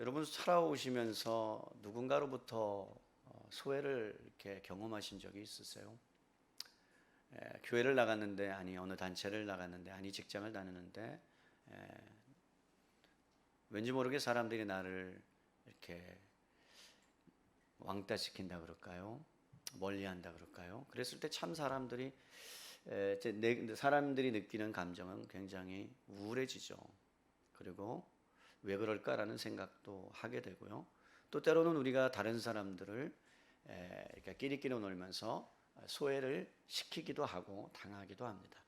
여러분 살아오시면서 누군가로부터 소외를 이렇게 경험하신 적이 있으세요? 교회를 나갔는데 아니 어느 단체를 나갔는데 아니 직장을 다녔는데 왠지 모르게 사람들이 나를 이렇게 왕따시킨다 그럴까요? 멀리한다 그럴까요? 그랬을 때 참 사람들이 느끼는 감정은 굉장히 우울해지죠. 그리고 왜 그럴까라는 생각도 하게 되고요. 또 때로는 우리가 다른 사람들을 이렇게 끼리끼리 놀면서 소외를 시키기도 하고 당하기도 합니다.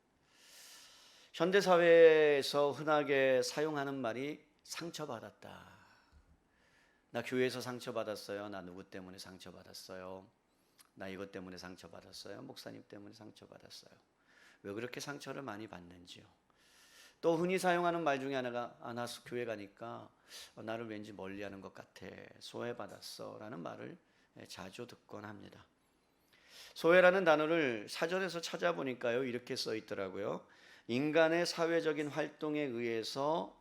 현대 사회에서 흔하게 사용하는 말이 상처받았다. 나 교회에서 상처받았어요. 나 누구 때문에 상처받았어요. 나 이것 때문에 상처받았어요. 목사님 때문에 상처받았어요. 왜 그렇게 상처를 많이 받는지요. 또 흔히 사용하는 말 중에 하나가 나 교회 가니까 나를 왠지 멀리하는 것 같아. 소외받았어 라는 말을 자주 듣곤 합니다. 소외라는 단어를 사전에서 찾아보니까요 이렇게 써 있더라고요. 인간의 사회적인 활동에 의해서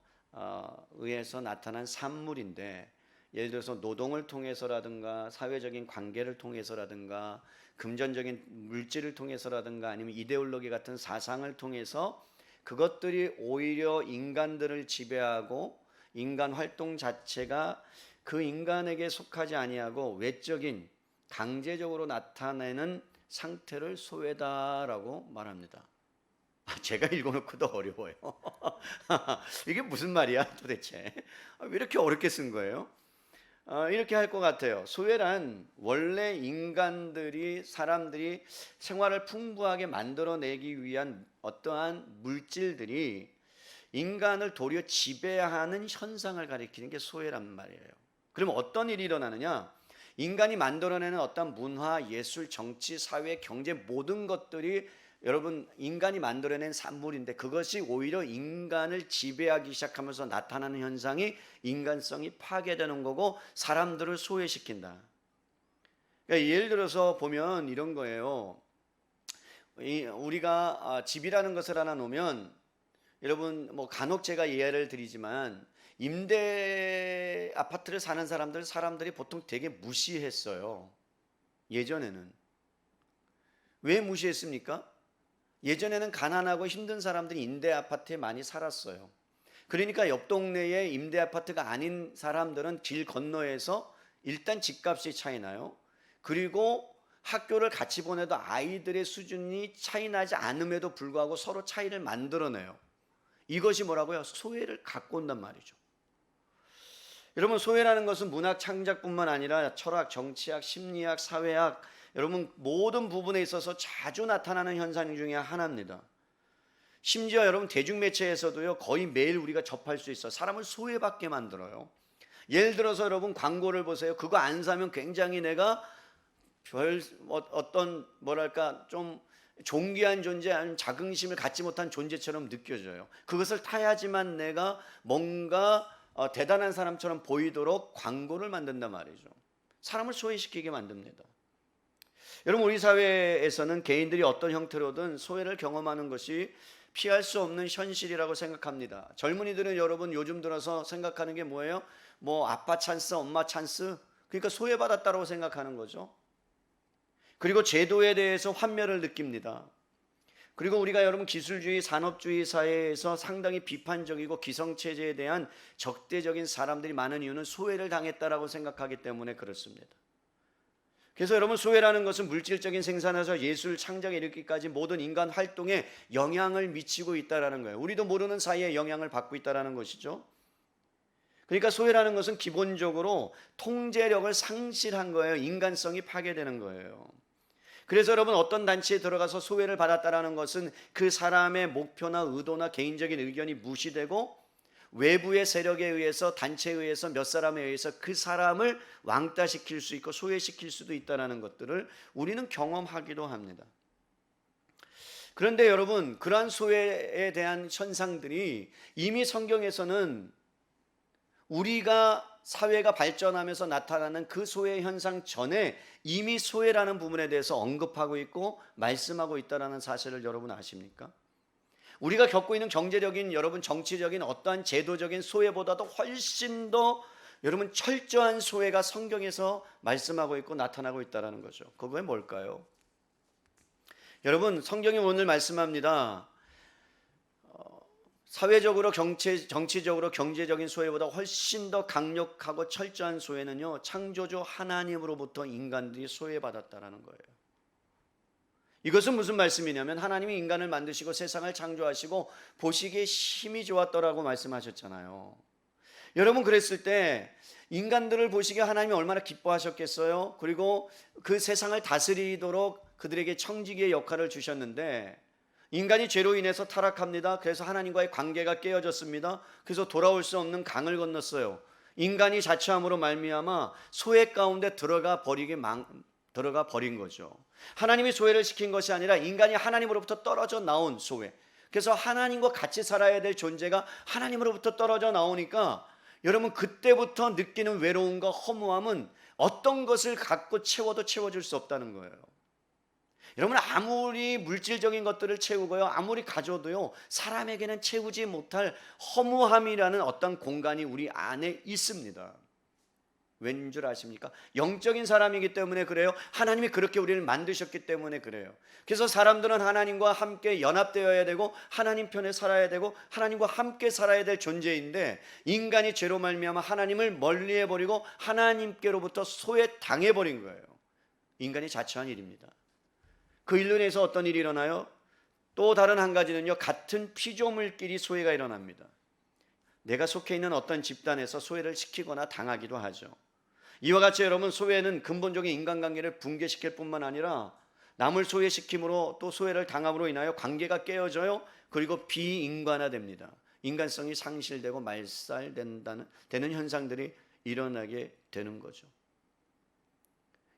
나타난 산물인데, 예를 들어서 노동을 통해서라든가 사회적인 관계를 통해서라든가 금전적인 물질을 통해서라든가 아니면 이데올로기 같은 사상을 통해서 그것들이 오히려 인간들을 지배하고 인간 활동 자체가 그 인간에게 속하지 아니하고 외적인 강제적으로 나타내는 상태를 소외다라고 말합니다. 제가 읽어놓고도 어려워요. 이게 무슨 말이야 도대체? 왜 이렇게 어렵게 쓴 거예요? 이렇게 할 것 같아요. 소외란 원래 사람들이 생활을 풍부하게 만들어내기 위한 어떠한 물질들이 인간을 도리어 지배하는 현상을 가리키는 게 소외란 말이에요. 그러면 어떤 일이 일어나느냐? 인간이 만들어내는 어떤 문화, 예술, 정치, 사회, 경제 모든 것들이 여러분 인간이 만들어낸 산물인데 그것이 오히려 인간을 지배하기 시작하면서 나타나는 현상이 인간성이 파괴되는 거고 사람들을 소외시킨다. 그러니까 예를 들어서 보면 이런 거예요. 우리가 집이라는 것을 하나 놓으면 여러분 뭐 간혹 제가 예를 드리지만 임대 아파트를 사는 사람들이 보통 되게 무시했어요. 예전에는. 왜 무시했습니까? 예전에는 가난하고 힘든 사람들이 임대 아파트에 많이 살았어요. 그러니까 옆 동네에 임대 아파트가 아닌 사람들은 길 건너에서 일단 집값이 차이 나요. 그리고 학교를 같이 보내도 아이들의 수준이 차이 나지 않음에도 불구하고 서로 차이를 만들어내요. 이것이 뭐라고요? 소외를 갖고 온단 말이죠. 여러분 소외라는 것은 문학 창작뿐만 아니라 철학, 정치학, 심리학, 사회학 여러분 모든 부분에 있어서 자주 나타나는 현상 중에 하나입니다. 심지어 여러분 대중매체에서도요 거의 매일 우리가 접할 수 있어요. 사람을 소외받게 만들어요. 예를 들어서 여러분 광고를 보세요. 그거 안 사면 굉장히 내가 어떤 뭐랄까 좀 존귀한 존재, 아니면 자긍심을 갖지 못한 존재처럼 느껴져요. 그것을 타야지만 내가 뭔가 대단한 사람처럼 보이도록 광고를 만든단 말이죠. 사람을 소외시키게 만듭니다. 여러분 우리 사회에서는 개인들이 어떤 형태로든 소외를 경험하는 것이 피할 수 없는 현실이라고 생각합니다. 젊은이들은 여러분 요즘 들어서 생각하는 게 뭐예요? 뭐 아빠 찬스, 엄마 찬스, 그러니까 소외받았다고 생각하는 거죠. 그리고 제도에 대해서 환멸을 느낍니다. 그리고 우리가 여러분 기술주의, 산업주의 사회에서 상당히 비판적이고 기성체제에 대한 적대적인 사람들이 많은 이유는 소외를 당했다라고 생각하기 때문에 그렇습니다. 그래서 여러분 소외라는 것은 물질적인 생산에서 예술 창작에 이르기까지 모든 인간 활동에 영향을 미치고 있다는 거예요. 우리도 모르는 사이에 영향을 받고 있다는 것이죠. 그러니까 소외라는 것은 기본적으로 통제력을 상실한 거예요. 인간성이 파괴되는 거예요. 그래서 여러분 어떤 단체에 들어가서 소외를 받았다는 것은 그 사람의 목표나 의도나 개인적인 의견이 무시되고 외부의 세력에 의해서, 단체에 의해서, 몇 사람에 의해서 그 사람을 왕따시킬 수 있고 소외시킬 수도 있다는 것들을 우리는 경험하기도 합니다. 그런데 여러분 그러한 소외에 대한 현상들이 이미 성경에서는 우리가 사회가 발전하면서 나타나는 그 소외 현상 전에 이미 소외라는 부분에 대해서 언급하고 있고 말씀하고 있다는 사실을 여러분 아십니까? 우리가 겪고 있는 경제적인 여러분 정치적인 어떠한 제도적인 소외보다도 훨씬 더 여러분, 철저한 소외가 성경에서 말씀하고 있고 나타나고 있다는 거죠. 그게 뭘까요? 여러분, 성경이 오늘 말씀합니다. 사회적으로 정치적으로 경제적인 소외보다 훨씬 더 강력하고 철저한 소외는요, 창조주 하나님으로부터 인간들이 소외받았다라는 거예요. 이것은 무슨 말씀이냐면 하나님이 인간을 만드시고 세상을 창조하시고 보시기에 심히 좋았더라고 말씀하셨잖아요. 여러분, 그랬을 때 인간들을 보시기에 하나님이 얼마나 기뻐하셨겠어요? 그리고 그 세상을 다스리도록 그들에게 청지기의 역할을 주셨는데 인간이 죄로 인해서 타락합니다. 그래서 하나님과의 관계가 깨어졌습니다. 그래서 돌아올 수 없는 강을 건넜어요. 인간이 자초함으로 말미암아 소외 가운데 들어가 버린 거죠. 하나님이 소외를 시킨 것이 아니라 인간이 하나님으로부터 떨어져 나온 소외. 그래서 하나님과 같이 살아야 될 존재가 하나님으로부터 떨어져 나오니까 여러분, 그때부터 느끼는 외로움과 허무함은 어떤 것을 갖고 채워도 채워줄 수 없다는 거예요. 여러분, 아무리 물질적인 것들을 채우고요, 아무리 가져도요, 사람에게는 채우지 못할 허무함이라는 어떤 공간이 우리 안에 있습니다. 왠 줄 아십니까? 영적인 사람이기 때문에 그래요. 하나님이 그렇게 우리를 만드셨기 때문에 그래요. 그래서 사람들은 하나님과 함께 연합되어야 되고 하나님 편에 살아야 되고 하나님과 함께 살아야 될 존재인데 인간이 죄로 말미암아 하나님을 멀리해버리고 하나님께로부터 소외당해버린 거예요. 인간이 자초한 일입니다. 그 일로 인해서 어떤 일이 일어나요? 또 다른 한 가지는요, 같은 피조물끼리 소외가 일어납니다. 내가 속해 있는 어떤 집단에서 소외를 시키거나 당하기도 하죠. 이와 같이 여러분, 소외는 근본적인 인간관계를 붕괴시킬 뿐만 아니라 남을 소외시킴으로 또 소외를 당함으로 인하여 관계가 깨어져요. 그리고 비인간화됩니다. 인간성이 상실되고 말살되는 현상들이 일어나게 되는 거죠.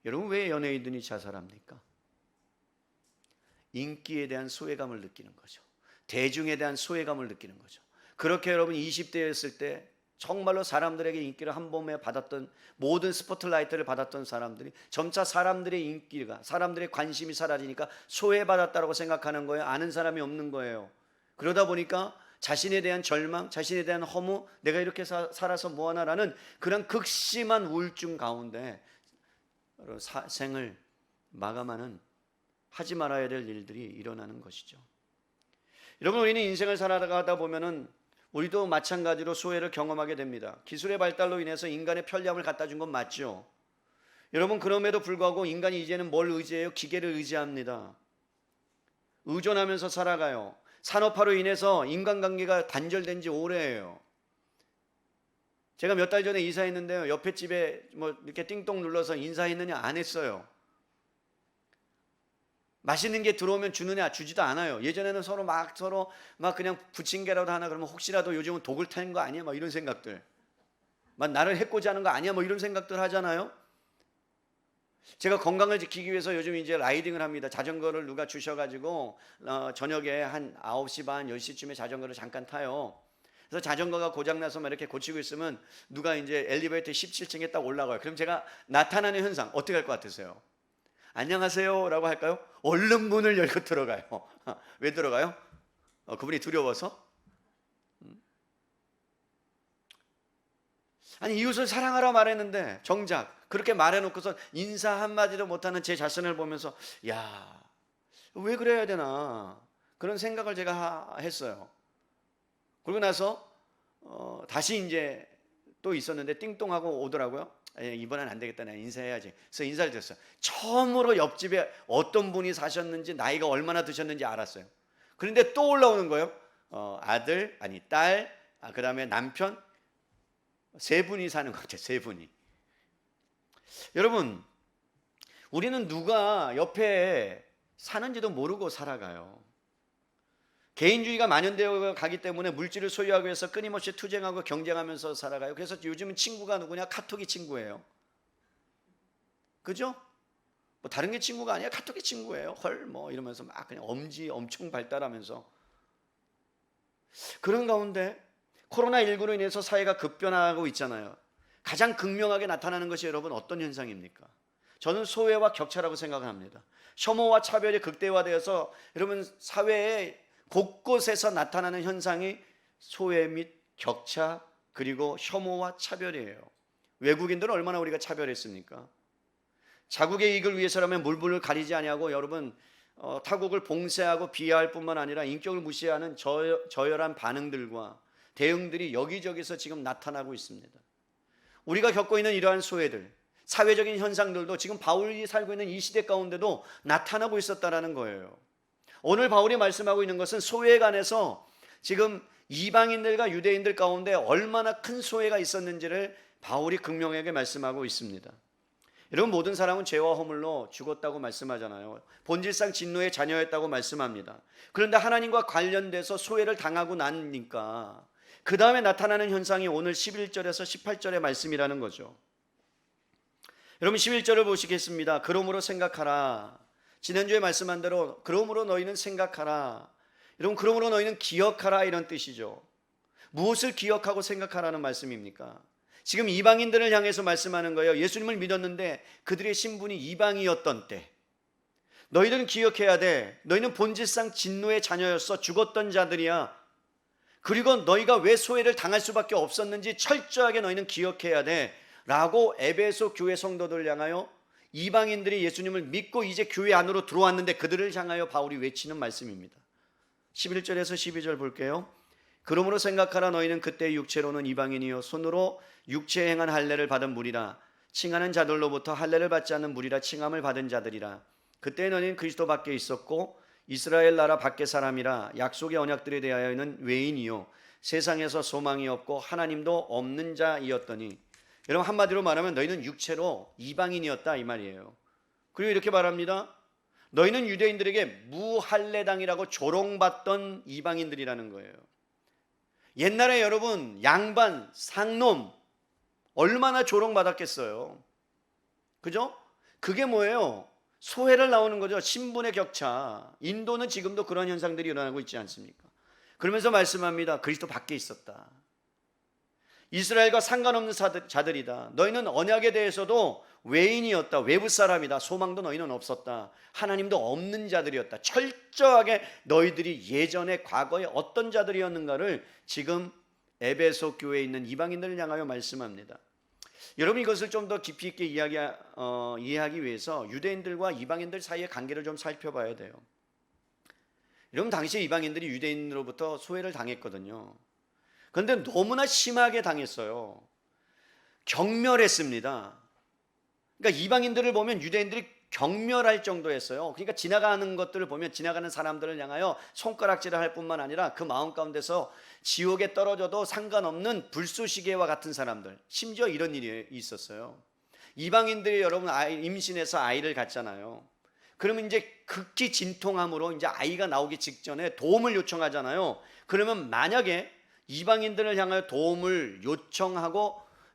여러분, 왜 연예인들이 자살합니까? 인기에 대한 소외감을 느끼는 거죠. 대중에 대한 소외감을 느끼는 거죠. 그렇게 여러분 20대였을 때 정말로 사람들에게 인기를 한 번에 받았던, 모든 스포트라이트를 받았던 사람들이 점차 사람들의 인기가, 사람들의 관심이 사라지니까 소외받았다고 생각하는 거예요. 아는 사람이 없는 거예요. 그러다 보니까 자신에 대한 절망, 자신에 대한 허무, 내가 이렇게 살아서 뭐하나라는 그런 극심한 우울증 가운데 생을 마감하는, 하지 말아야 될 일들이 일어나는 것이죠. 여러분, 우리는 인생을 살아가다 보면은 우리도 마찬가지로 소외를 경험하게 됩니다. 기술의 발달로 인해서 인간의 편리함을 갖다 준 건 맞죠. 여러분, 그럼에도 불구하고 인간이 이제는 뭘 의지해요? 기계를 의지합니다. 의존하면서 살아가요. 산업화로 인해서 인간관계가 단절된 지 오래예요. 제가 몇 달 전에 이사했는데요, 옆에 집에 뭐 이렇게 띵동 눌러서 인사했느냐? 안 했어요. 맛있는 게 들어오면 주느냐? 주지도 않아요. 예전에는 서로 막 그냥 부침개라도 하나 그러면 혹시라도 요즘은 독을 타는 거 아니야? 막 이런 생각들. 막 나를 해코지 하는 거 아니야? 뭐 이런 생각들 하잖아요. 제가 건강을 지키기 위해서 요즘 이제 라이딩을 합니다. 자전거를 누가 주셔가지고 저녁에 한 9시 반, 10시쯤에 자전거를 잠깐 타요. 그래서 자전거가 고장나서 막 이렇게 고치고 있으면 누가 이제 엘리베이터 17층에 딱 올라가요. 그럼 제가 나타나는 현상 어떻게 할 것 같으세요? 안녕하세요 라고 할까요? 얼른 문을 열고 들어가요. 왜 들어가요? 그분이 두려워서? 아니, 이웃을 사랑하라 말했는데 정작 그렇게 말해놓고서 인사 한마디도 못하는 제 자신을 보면서 야, 왜 그래야 되나 그런 생각을 제가 했어요. 그러고 나서 다시 이제 또 있었는데 띵동하고 오더라고요. 이번엔 안 되겠다, 내가 인사해야지. 그래서 인사를 드렸어요. 처음으로 옆집에 어떤 분이 사셨는지, 나이가 얼마나 드셨는지 알았어요. 그런데 또 올라오는 거예요. 아들, 아니 딸, 그 다음에 남편, 세 분이 사는 것 같아요. 세 분이. 여러분, 우리는 누가 옆에 사는지도 모르고 살아가요. 개인주의가 만연되어 가기 때문에 물질을 소유하기 위해서 끊임없이 투쟁하고 경쟁하면서 살아가요. 그래서 요즘은 친구가 누구냐? 카톡이 친구예요. 그죠? 뭐 다른 게 친구가 아니야. 카톡이 친구예요. 헐 뭐 이러면서 막 그냥 엄지 엄청 발달하면서. 그런 가운데 코로나19로 인해서 사회가 급변하고 있잖아요. 가장 극명하게 나타나는 것이 여러분 어떤 현상입니까? 저는 소외와 격차라고 생각을 합니다. 혐오와 차별이 극대화되어서 여러분 사회에 곳곳에서 나타나는 현상이 소외 및 격차 그리고 혐오와 차별이에요. 외국인들은 얼마나 우리가 차별했습니까? 자국의 이익을 위해서라면 물불을 가리지 아니하고 여러분 타국을 봉쇄하고 비하할 뿐만 아니라 인격을 무시하는 저열한 반응들과 대응들이 여기저기서 지금 나타나고 있습니다. 우리가 겪고 있는 이러한 소외들, 사회적인 현상들도 지금 바울이 살고 있는 이 시대 가운데도 나타나고 있었다라는 거예요. 오늘 바울이 말씀하고 있는 것은 소외에 관해서 지금 이방인들과 유대인들 가운데 얼마나 큰 소외가 있었는지를 바울이 극명하게 말씀하고 있습니다. 여러분, 모든 사람은 죄와 허물로 죽었다고 말씀하잖아요. 본질상 진노의 자녀였다고 말씀합니다. 그런데 하나님과 관련돼서 소외를 당하고 나니까 그 다음에 나타나는 현상이 오늘 11절에서 18절의 말씀이라는 거죠. 여러분, 11절을 보시겠습니다. 그러므로 생각하라. 지난주에 말씀한 대로 그러므로 너희는 생각하라. 여러분, 그러므로 너희는 기억하라, 이런 뜻이죠. 무엇을 기억하고 생각하라는 말씀입니까? 지금 이방인들을 향해서 말씀하는 거예요. 예수님을 믿었는데 그들의 신분이 이방이었던 때, 너희들은 기억해야 돼. 너희는 본질상 진노의 자녀였어. 죽었던 자들이야. 그리고 너희가 왜 소외를 당할 수밖에 없었는지 철저하게 너희는 기억해야 돼 라고 에베소 교회 성도들을 향하여, 이방인들이 예수님을 믿고 이제 교회 안으로 들어왔는데 그들을 향하여 바울이 외치는 말씀입니다. 11절에서 12절 볼게요. 그러므로 생각하라. 너희는 그때 육체로는 이방인이요 손으로 육체에 행한 할례를 받은 무리라. 칭하는 자들로부터 할례를 받지 않는 무리라 칭함을 받은 자들이라. 그때 너희는 그리스도 밖에 있었고 이스라엘 나라 밖의 사람이라. 약속의 언약들에 대하여는 외인이요 세상에서 소망이 없고 하나님도 없는 자이었더니. 여러분, 한마디로 말하면 너희는 육체로 이방인이었다, 이 말이에요. 그리고 이렇게 말합니다. 너희는 유대인들에게 무할례당이라고 조롱받던 이방인들이라는 거예요. 옛날에 여러분, 양반, 상놈 얼마나 조롱받았겠어요. 그죠? 그게 뭐예요? 소외를 나오는 거죠. 신분의 격차. 인도는 지금도 그런 현상들이 일어나고 있지 않습니까? 그러면서 말씀합니다. 그리스도 밖에 있었다. 이스라엘과 상관없는 자들이다. 너희는 언약에 대해서도 외인이었다. 외부 사람이다. 소망도 너희는 없었다. 하나님도 없는 자들이었다. 철저하게 너희들이 예전에 과거에 어떤 자들이었는가를 지금 에베소 교회에 있는 이방인들을 향하여 말씀합니다. 여러분, 이것을 좀 더 깊이 있게 이해하기 위해서 유대인들과 이방인들 사이의 관계를 좀 살펴봐야 돼요. 여러분, 당시 이방인들이 유대인으로부터 소외를 당했거든요. 그런데 너무나 심하게 당했어요. 경멸했습니다. 그러니까 이방인들을 보면 유대인들이 경멸할 정도였어요. 그러니까 지나가는 것들을 보면 지나가는 사람들을 향하여 손가락질을 할 뿐만 아니라 그 마음 가운데서 지옥에 떨어져도 상관없는 불쏘시개와 같은 사람들, 심지어 이런 일이 있었어요. 이방인들이 여러분 임신해서 아이를 갖잖아요. 그러면 이제 극히 진통함으로 이제 아이가 나오기 직전에 도움을 요청하잖아요. 그러면 만약에 이방인들을 향하여 도움을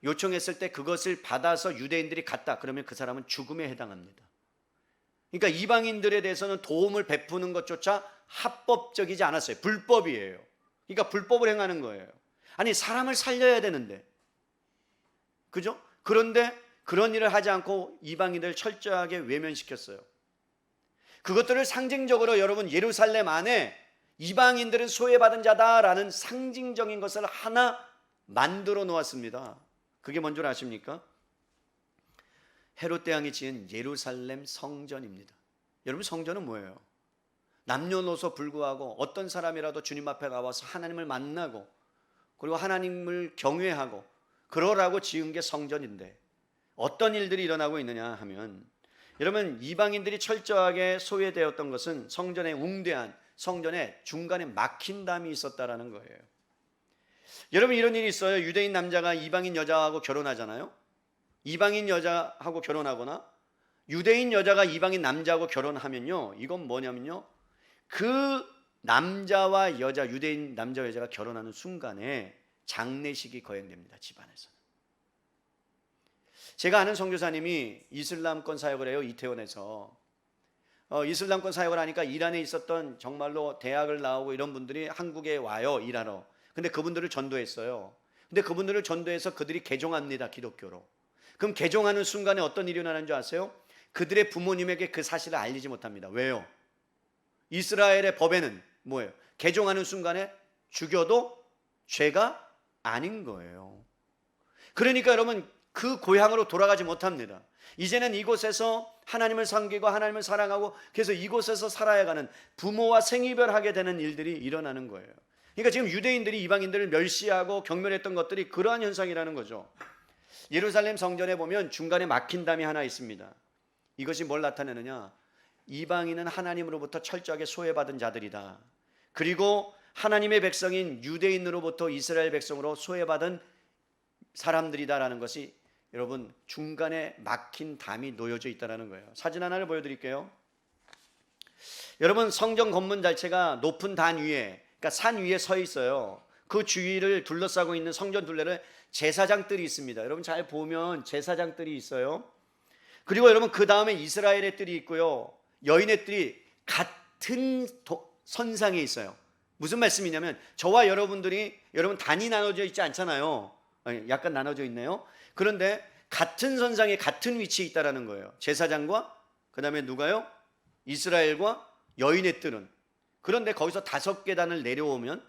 요청했을 때 그것을 받아서 유대인들이 갔다, 그러면 그 사람은 죽음에 해당합니다. 그러니까 이방인들에 대해서는 도움을 베푸는 것조차 합법적이지 않았어요. 불법이에요. 그러니까 불법을 행하는 거예요. 아니, 사람을 살려야 되는데, 그죠? 그런데 그런 일을 하지 않고 이방인들을 철저하게 외면시켰어요. 그것들을 상징적으로 여러분, 예루살렘 안에 이방인들은 소외받은 자다라는 상징적인 것을 하나 만들어 놓았습니다. 그게 뭔 줄 아십니까? 헤롯 대왕이 지은 예루살렘 성전입니다. 여러분, 성전은 뭐예요? 남녀노소 불구하고 어떤 사람이라도 주님 앞에 가서 하나님을 만나고 그리고 하나님을 경외하고 그러라고 지은 게 성전인데, 어떤 일들이 일어나고 있느냐 하면, 여러분, 이방인들이 철저하게 소외되었던 것은 성전의 웅대한, 성전의 중간에 막힌 담이 있었다라는 거예요. 여러분, 이런 일이 있어요. 유대인 남자가 이방인 여자하고 결혼하잖아요. 이방인 여자하고 결혼하거나 유대인 여자가 이방인 남자하고 결혼하면요, 이건 뭐냐면요, 그 남자와 여자, 유대인 남자 여자가 결혼하는 순간에 장례식이 거행됩니다. 집안에서. 제가 아는 선교사님이 이슬람권 사역을 해요. 이태원에서. 이슬람권 사역을 하니까 이란에 있었던 정말로 대학을 나오고 이런 분들이 한국에 와요, 일하러. 근데 그분들을 전도했어요. 근데 그분들을 전도해서 그들이 개종합니다, 기독교로. 그럼 개종하는 순간에 어떤 일이 일어나는 줄 아세요? 그들의 부모님에게 그 사실을 알리지 못합니다. 왜요? 이스라엘의 법에는 뭐예요? 개종하는 순간에 죽여도 죄가 아닌 거예요. 그러니까 여러분, 그 고향으로 돌아가지 못합니다. 이제는 이곳에서 하나님을 섬기고 하나님을 사랑하고 그래서 이곳에서 살아야 가는 부모와 생이별하게 되는 일들이 일어나는 거예요. 그러니까 지금 유대인들이 이방인들을 멸시하고 경멸했던 것들이 그러한 현상이라는 거죠. 예루살렘 성전에 보면 중간에 막힌 담이 하나 있습니다. 이것이 뭘 나타내느냐? 이방인은 하나님으로부터 철저하게 소외받은 자들이다. 그리고 하나님의 백성인 유대인으로부터 이스라엘 백성으로 소외받은 사람들이다라는 것이 여러분 중간에 막힌 담이 놓여져 있다는 거예요. 사진 하나를 보여드릴게요. 여러분 성전 건물 자체가 높은 단 위에, 그러니까 산 위에 서 있어요. 그 주위를 둘러싸고 있는 성전 둘레를 제사장들이 있습니다. 여러분 잘 보면 제사장들이 있어요. 그리고 여러분 그 다음에 이스라엘의 뜰이 있고요. 여인의 뜰이 같은 선상에 있어요. 무슨 말씀이냐면 저와 여러분들이 여러분 단이 나눠져 있지 않잖아요. 약간 나눠져 있네요. 그런데 같은 선상에 같은 위치에 있다라는 거예요. 제사장과 그 다음에 누가요? 이스라엘과 여인의 뜰은. 그런데 거기서 5계단을 내려오면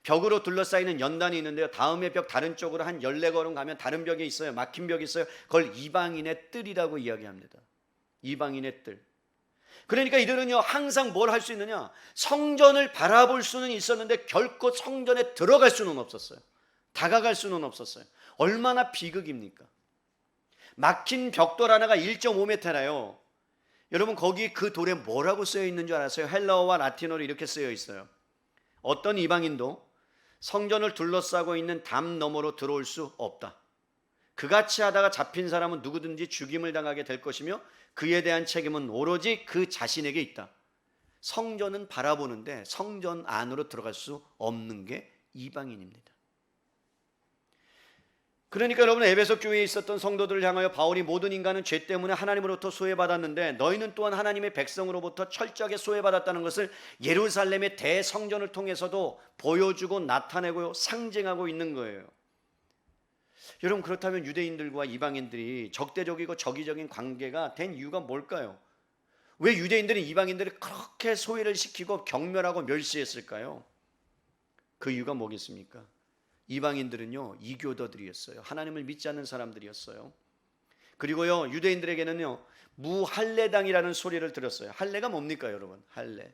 벽으로 둘러싸이는 연단이 있는데요. 다음에 벽 다른 쪽으로 한 14걸음 가면 다른 벽이 있어요. 막힌 벽이 있어요. 그걸 이방인의 뜰이라고 이야기합니다. 이방인의 뜰. 그러니까 이들은요 항상 뭘 할 수 있느냐? 성전을 바라볼 수는 있었는데 결코 성전에 들어갈 수는 없었어요. 다가갈 수는 없었어요. 얼마나 비극입니까? 막힌 벽돌 하나가 1.5m라요. 여러분 거기 그 돌에 뭐라고 쓰여 있는 줄 알았어요? 헬라어와 라틴어로 이렇게 쓰여 있어요. 어떤 이방인도 성전을 둘러싸고 있는 담 너머로 들어올 수 없다. 그같이 하다가 잡힌 사람은 누구든지 죽임을 당하게 될 것이며 그에 대한 책임은 오로지 그 자신에게 있다. 성전은 바라보는데 성전 안으로 들어갈 수 없는 게 이방인입니다. 그러니까 여러분 에베소 교회에 있었던 성도들을 향하여 바울이 모든 인간은 죄 때문에 하나님으로부터 소외받았는데 너희는 또한 하나님의 백성으로부터 철저하게 소외받았다는 것을 예루살렘의 대성전을 통해서도 보여주고 나타내고 상징하고 있는 거예요. 여러분 그렇다면 유대인들과 이방인들이 적대적이고 적이적인 관계가 된 이유가 뭘까요? 왜 유대인들은 이방인들을 그렇게 소외를 시키고 경멸하고 멸시했을까요? 그 이유가 뭐겠습니까? 이방인들은요 이교도들이었어요. 하나님을 믿지 않는 사람들이었어요. 그리고요 유대인들에게는요 무할례당이라는 소리를 들었어요. 할례가 뭡니까 여러분? 할례.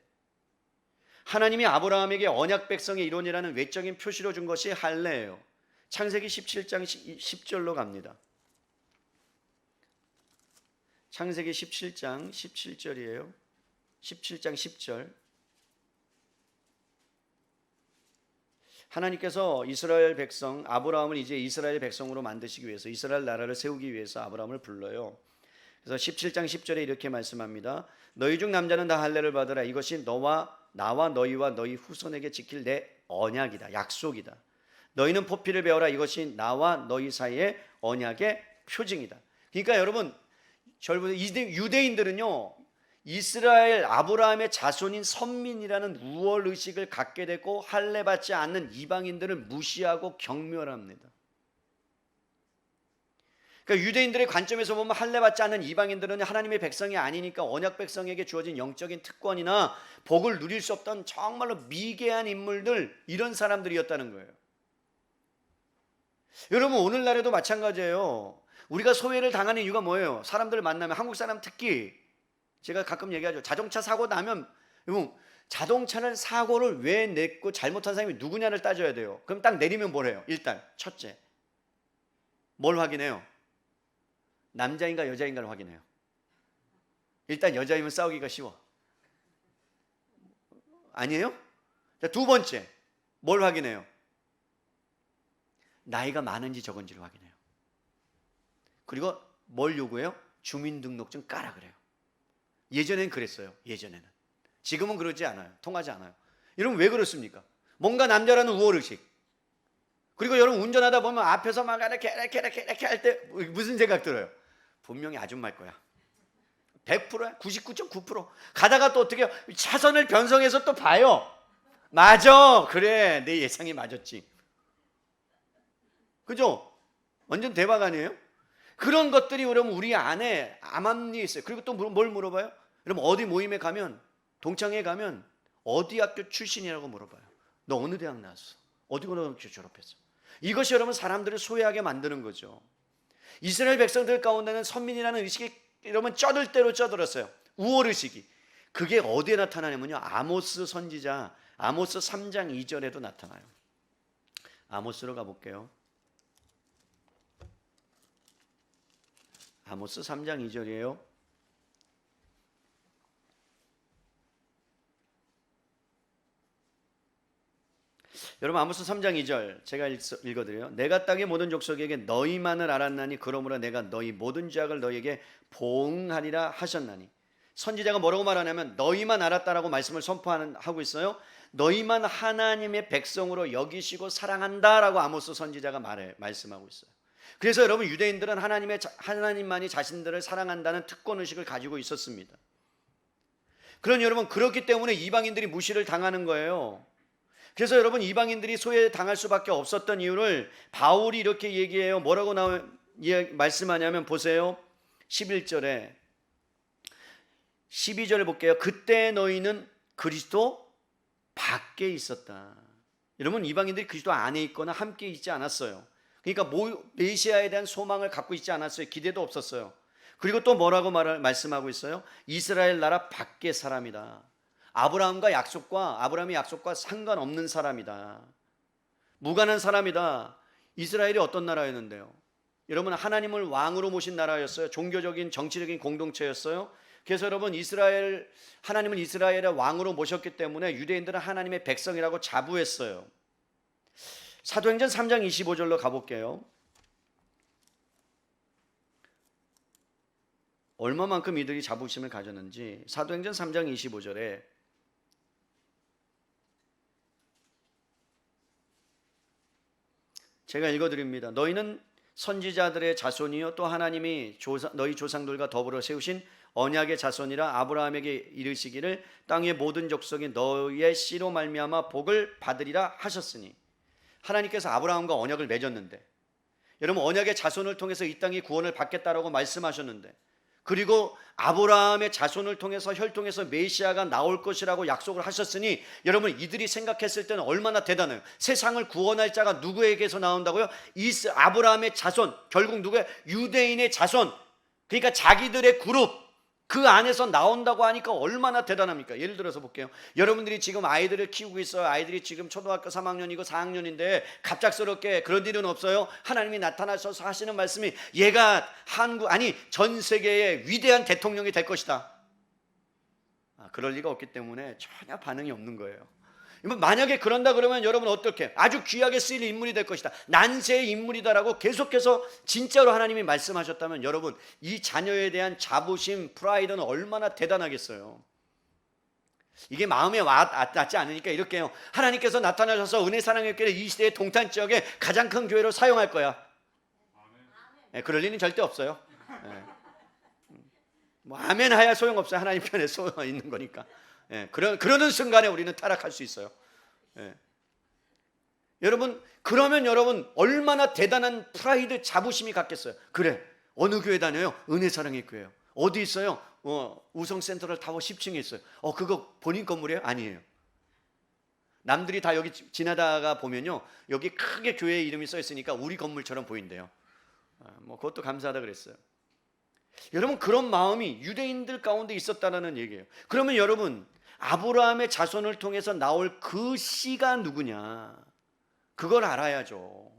하나님이 아브라함에게 언약 백성의 일원이라는 외적인 표시로 준 것이 할례예요. 창세기 17장 10절로 갑니다. 창세기 17장 17절이에요. 17장 10절. 하나님께서 이스라엘 백성 아브라함을 이제 이스라엘 백성으로 만드시기 위해서 이스라엘 나라를 세우기 위해서 아브라함을 불러요. 그래서 17장 10절에 이렇게 말씀합니다. 너희 중 남자는 다 할례를 받으라. 이것이 나와 너희와 너희 후손에게 지킬 내 언약이다. 약속이다. 너희는 포피를 베어라. 이것이 나와 너희 사이의 언약의 표징이다. 그러니까 여러분 유대인들은요 이스라엘 아브라함의 자손인 선민이라는 우월의식을 갖게 되고 할례받지 않는 이방인들을 무시하고 경멸합니다. 그러니까 유대인들의 관점에서 보면 할례받지 않는 이방인들은 하나님의 백성이 아니니까 언약 백성에게 주어진 영적인 특권이나 복을 누릴 수 없던 정말로 미개한 인물들, 이런 사람들이었다는 거예요. 여러분 오늘날에도 마찬가지예요. 우리가 소외를 당하는 이유가 뭐예요? 사람들을 만나면, 한국 사람 특히 제가 가끔 얘기하죠. 자동차 사고 나면 자동차는 사고를 왜 냈고 잘못한 사람이 누구냐를 따져야 돼요. 그럼 딱 내리면 뭘 해요? 일단 첫째 뭘 확인해요? 남자인가 여자인가를 확인해요. 일단 여자이면 싸우기가 쉬워. 아니에요? 자, 두 번째 뭘 확인해요? 나이가 많은지 적은지를 확인해요. 그리고 뭘 요구해요? 주민등록증 까라 그래요. 예전엔 그랬어요. 예전에는. 지금은 그러지 않아요. 통하지 않아요. 여러분 왜 그렇습니까? 뭔가 남자라는 우월의식. 그리고 여러분 운전하다 보면 앞에서 막 이렇게 할 때 무슨 생각 들어요? 분명히 아줌마일 거야. 100%야. 99.9%. 가다가 또 어떻게 해요? 차선을 변성해서 또 봐요. 맞아. 그래. 내 예상이 맞았지. 그죠? 완전 대박 아니에요? 그런 것들이 여러분 우리 안에 암암리에 있어요. 그리고 또 뭘 물어봐요? 여러분 어디 모임에 가면, 동창회에 가면 어디 학교 출신이라고 물어봐요. 너 어느 대학 나왔어? 어디 고등학교 졸업했어? 이것이 여러분 사람들을 소외하게 만드는 거죠. 이스라엘 백성들 가운데는 선민이라는 의식이 이러면 쩌들 대로 쩌들었어요. 우월의식이. 그게 어디에 나타나냐면요, 아모스 선지자 아모스 3장 2절에도 나타나요. 아모스로 가볼게요. 아모스 3장 2절이에요. 여러분, 아모스 3장 2절 제가 읽어드려요. 내가 땅의 모든 족속에게 너희만을 알았나니 그러므로 내가 너희 모든 죄악을 너희에게 보응하리라 하셨나니. 선지자가 뭐라고 말하냐면 너희만 알았다라고 말씀을 선포하고 있어요. 너희만 하나님의 백성으로 여기시고 사랑한다라고 아모스 선지자가 말씀하고 있어요. 그래서 여러분, 유대인들은 하나님만이 자신들을 사랑한다는 특권의식을 가지고 있었습니다. 그러니 여러분, 그렇기 때문에 이방인들이 무시를 당하는 거예요. 그래서 여러분, 이방인들이 소외당할 수밖에 없었던 이유를 바울이 이렇게 얘기해요. 뭐라고 말씀하냐면 보세요. 11절에 12절을 볼게요. 그때 너희는 그리스도 밖에 있었다. 여러분, 이방인들이 그리스도 안에 있거나 함께 있지 않았어요. 그러니까 메시아에 대한 소망을 갖고 있지 않았어요. 기대도 없었어요. 그리고 또 뭐라고 말씀하고 있어요? 이스라엘 나라 밖의 사람이다. 아브라함의 약속과 상관없는 사람이다. 무관한 사람이다. 이스라엘이 어떤 나라였는데요? 여러분, 하나님을 왕으로 모신 나라였어요. 종교적인 정치적인 공동체였어요. 그래서 여러분, 하나님은 이스라엘의 왕으로 모셨기 때문에 유대인들은 하나님의 백성이라고 자부했어요. 사도행전 3장 25절로 가볼게요. 얼마만큼 이들이 자부심을 가졌는지. 사도행전 3장 25절에 제가 읽어드립니다. 너희는 선지자들의 자손이요 또 하나님이 너희 조상들과 더불어 세우신 언약의 자손이라 아브라함에게 이르시기를 땅의 모든 족속이 너희의 씨로 말미암아 복을 받으리라 하셨으니. 하나님께서 아브라함과 언약을 맺었는데, 여러분, 언약의 자손을 통해서 이 땅이 구원을 받겠다라고 말씀하셨는데, 그리고 아브라함의 자손을 통해서 혈통에서 메시아가 나올 것이라고 약속을 하셨으니, 여러분, 이들이 생각했을 때는 얼마나 대단해요. 세상을 구원할 자가 누구에게서 나온다고요? 아브라함의 자손, 결국 누구예요? 유대인의 자손. 그러니까 자기들의 그룹, 그 안에서 나온다고 하니까 얼마나 대단합니까? 예를 들어서 볼게요. 여러분들이 지금 아이들을 키우고 있어요. 아이들이 지금 초등학교 3학년이고 4학년인데 갑작스럽게 그런 일은 없어요. 하나님이 나타나셔서 하시는 말씀이 얘가 전 세계의 위대한 대통령이 될 것이다. 그럴 리가 없기 때문에 전혀 반응이 없는 거예요. 만약에 그런다 그러면 여러분 어떻게? 아주 귀하게 쓰일 인물이 될 것이다. 난세의 인물이다라고 계속해서 진짜로 하나님이 말씀하셨다면 여러분, 이 자녀에 대한 자부심, 프라이드는 얼마나 대단하겠어요. 이게 마음에 닿지 않으니까 이렇게 해요. 하나님께서 나타나셔서 은혜 사랑의 교회를 이 시대의 동탄 지역에 가장 큰 교회로 사용할 거야. 네, 그럴 리는 절대 없어요. 네. 아멘 하야 소용없어요. 하나님 편에 서 있는 거니까. 그러는 순간에 우리는 타락할 수 있어요. 여러분, 그러면 여러분 얼마나 대단한 프라이드, 자부심이 갖겠어요. 그래, 어느 교회 다녀요? 은혜 사랑의 교회요. 어디 있어요? 우성 센트럴 타워 10층에 있어요. 그거 본인 건물이에요? 아니에요. 남들이 다 여기 지나다가 보면요, 여기 크게 교회 이름이 써 있으니까 우리 건물처럼 보인대요. 그것도 감사하다 그랬어요. 여러분, 그런 마음이 유대인들 가운데 있었다는 얘기예요. 그러면 여러분, 아브라함의 자손을 통해서 나올 그 씨가 누구냐, 그걸 알아야죠.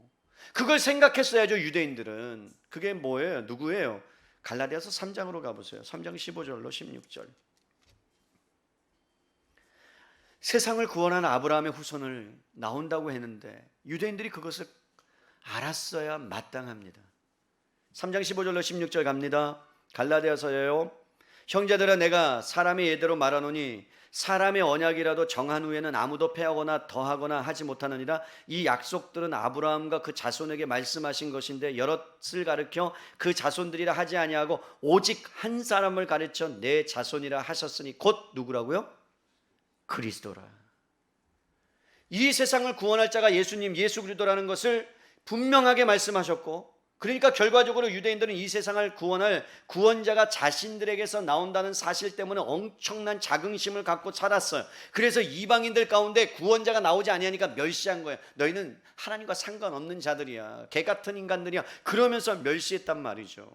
그걸 생각했어야죠. 유대인들은. 그게 뭐예요? 누구예요? 갈라디아서 3장으로 가보세요. 3장 15절로 16절. 세상을 구원한 아브라함의 후손을 나온다고 했는데 유대인들이 그것을 알았어야 마땅합니다. 3장 15절로 16절 갑니다. 갈라디아서예요. 형제들아, 내가 사람의 예대로 말하노니 사람의 언약이라도 정한 후에는 아무도 패하거나 더하거나 하지 못하느니라. 이 약속들은 아브라함과 그 자손에게 말씀하신 것인데 여럿을 가르쳐 그 자손들이라 하지 아니하고 오직 한 사람을 가르쳐 내 자손이라 하셨으니 곧 누구라고요? 그리스도라. 이 세상을 구원할 자가 예수님, 예수 그리스도라는 것을 분명하게 말씀하셨고, 그러니까 결과적으로 유대인들은 이 세상을 구원할 구원자가 자신들에게서 나온다는 사실 때문에 엄청난 자긍심을 갖고 살았어요. 그래서 이방인들 가운데 구원자가 나오지 아니하니까 멸시한 거예요. 너희는 하나님과 상관없는 자들이야, 개 같은 인간들이야, 그러면서 멸시했단 말이죠.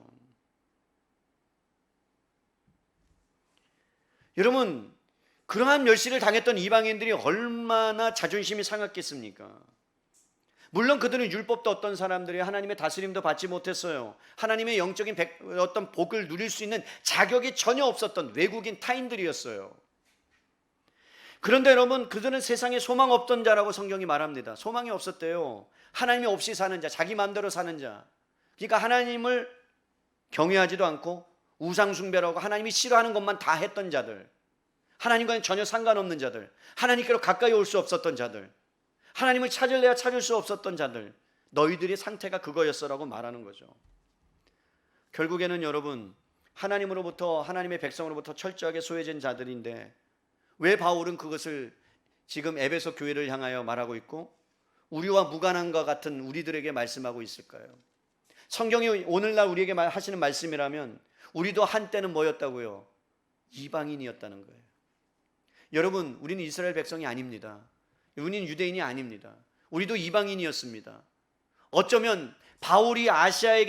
여러분, 그러한 멸시를 당했던 이방인들이 얼마나 자존심이 상했겠습니까? 물론 그들은 율법도 어떤 사람들이 하나님의 다스림도 받지 못했어요. 하나님의 영적인 어떤 복을 누릴 수 있는 자격이 전혀 없었던 외국인 타인들이었어요. 그런데 여러분, 그들은 세상에 소망 없던 자라고 성경이 말합니다. 소망이 없었대요. 하나님이 없이 사는 자, 자기 마음대로 사는 자. 그러니까 하나님을 경외하지도 않고 우상 숭배라고 하나님이 싫어하는 것만 다 했던 자들, 하나님과는 전혀 상관없는 자들, 하나님께로 가까이 올 수 없었던 자들, 하나님을 찾을래야 찾을 수 없었던 자들, 너희들의 상태가 그거였어라고 말하는 거죠. 결국에는 여러분, 하나님으로부터, 하나님의 백성으로부터 철저하게 소외된 자들인데 왜 바울은 그것을 지금 에베소 교회를 향하여 말하고 있고 우리와 무관한 것 같은 우리들에게 말씀하고 있을까요? 성경이 오늘날 우리에게 하시는 말씀이라면 우리도 한때는 뭐였다고요? 이방인이었다는 거예요. 여러분, 우리는 이스라엘 백성이 아닙니다. 우리는 유대인이 아닙니다. 우리도 이방인이었습니다. 어쩌면 바울이 아시아에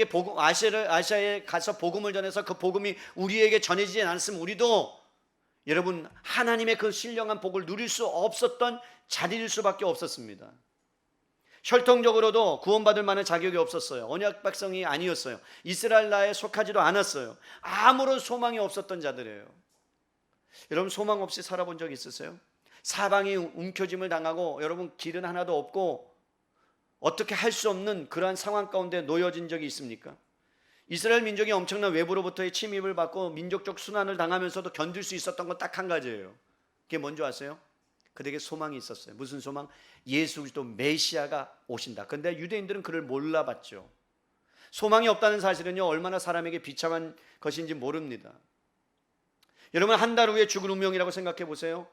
가서 복음을 전해서 그 복음이 우리에게 전해지지 않았으면 우리도 여러분 하나님의 그 신령한 복을 누릴 수 없었던 자리일 수밖에 없었습니다. 혈통적으로도 구원받을 만한 자격이 없었어요. 언약 백성이 아니었어요. 이스라엘 나라에 속하지도 않았어요. 아무런 소망이 없었던 자들이에요. 여러분, 소망 없이 살아본 적 있으세요? 사방이 움켜짐을 당하고 여러분 길은 하나도 없고 어떻게 할 수 없는 그러한 상황 가운데 놓여진 적이 있습니까? 이스라엘 민족이 엄청난 외부로부터의 침입을 받고 민족적 순환을 당하면서도 견딜 수 있었던 건 딱 한 가지예요. 그게 뭔지 아세요? 그들에게 소망이 있었어요. 무슨 소망? 예수 그리스도 메시아가 오신다. 그런데 유대인들은 그를 몰라봤죠. 소망이 없다는 사실은요, 얼마나 사람에게 비참한 것인지 모릅니다. 여러분, 한 달 후에 죽을 운명이라고 생각해 보세요.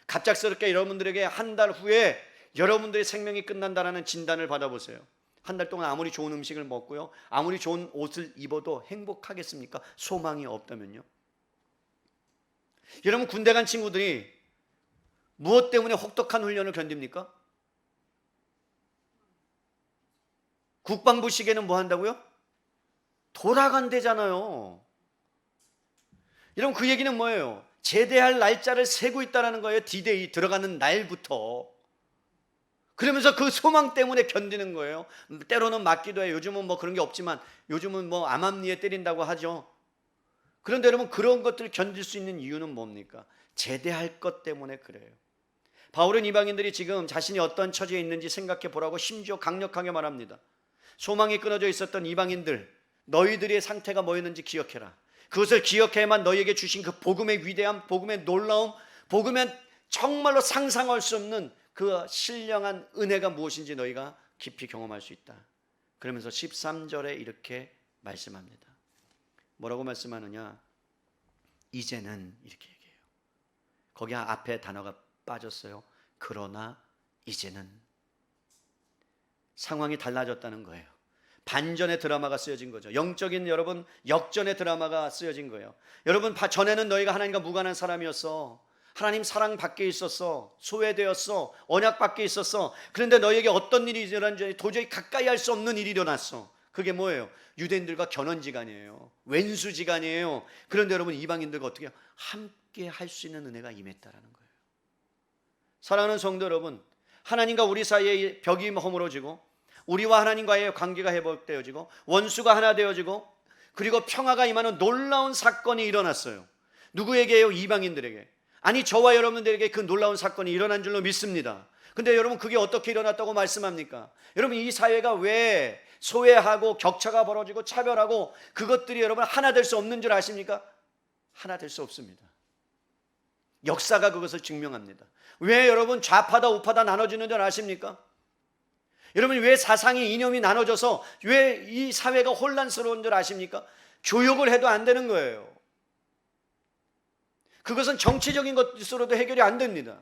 갑작스럽게 여러분들에게 한 달 후에 여러분들의 생명이 끝난다라는 진단을 받아보세요. 한 달 동안 아무리 좋은 음식을 먹고요, 아무리 좋은 옷을 입어도 행복하겠습니까? 소망이 없다면요. 여러분, 군대 간 친구들이 무엇 때문에 혹독한 훈련을 견딥니까? 국방부 시계는 뭐 한다고요? 돌아간대잖아요. 여러분, 그 얘기는 뭐예요? 제대할 날짜를 세고 있다는 거예요. D-Day 들어가는 날부터. 그러면서 그 소망 때문에 견디는 거예요. 때로는 맞기도 해요. 요즘은 뭐 그런 게 없지만 요즘은 뭐 암암리에 때린다고 하죠. 그런데 여러분, 그런 것들을 견딜 수 있는 이유는 뭡니까? 제대할 것 때문에 그래요. 바울은 이방인들이 지금 자신이 어떤 처지에 있는지 생각해 보라고 심지어 강력하게 말합니다. 소망이 끊어져 있었던 이방인들, 너희들의 상태가 뭐였는지 기억해라. 그것을 기억해야만 너희에게 주신 그 복음의 위대함, 복음의 놀라움, 복음의 정말로 상상할 수 없는 그 신령한 은혜가 무엇인지 너희가 깊이 경험할 수 있다. 그러면서 13절에 이렇게 말씀합니다. 뭐라고 말씀하느냐? 이제는 이렇게 얘기해요. 거기 앞에 단어가 빠졌어요. 그러나 이제는. 상황이 달라졌다는 거예요. 반전의 드라마가 쓰여진 거죠. 영적인 여러분 역전의 드라마가 쓰여진 거예요. 여러분, 전에는 너희가 하나님과 무관한 사람이었어. 하나님 사랑 밖에 있었어. 소외되었어. 언약 밖에 있었어. 그런데 너희에게 어떤 일이 일어난지 도저히 가까이 할 수 없는 일이 일어났어. 그게 뭐예요? 유대인들과 견원지간이에요. 왼수지간이에요. 그런데 여러분, 이방인들과 어떻게 함께 할 수 있는 은혜가 임했다라는 거예요. 사랑하는 성도 여러분, 하나님과 우리 사이에 벽이 허물어지고 우리와 하나님과의 관계가 회복되어지고 원수가 하나 되어지고 그리고 평화가 임하는 놀라운 사건이 일어났어요. 누구에게요? 이방인들에게. 아니, 저와 여러분들에게 그 놀라운 사건이 일어난 줄로 믿습니다. 근데 여러분, 그게 어떻게 일어났다고 말씀합니까? 여러분, 이 사회가 왜 소외하고 격차가 벌어지고 차별하고 그것들이 여러분 하나 될 수 없는 줄 아십니까? 하나 될 수 없습니다. 역사가 그것을 증명합니다. 왜 여러분 좌파다 우파다 나눠지는 줄 아십니까? 여러분, 왜 사상이 이념이 나눠져서 왜 이 사회가 혼란스러운 줄 아십니까? 교육을 해도 안 되는 거예요. 그것은 정치적인 것으로도 해결이 안 됩니다.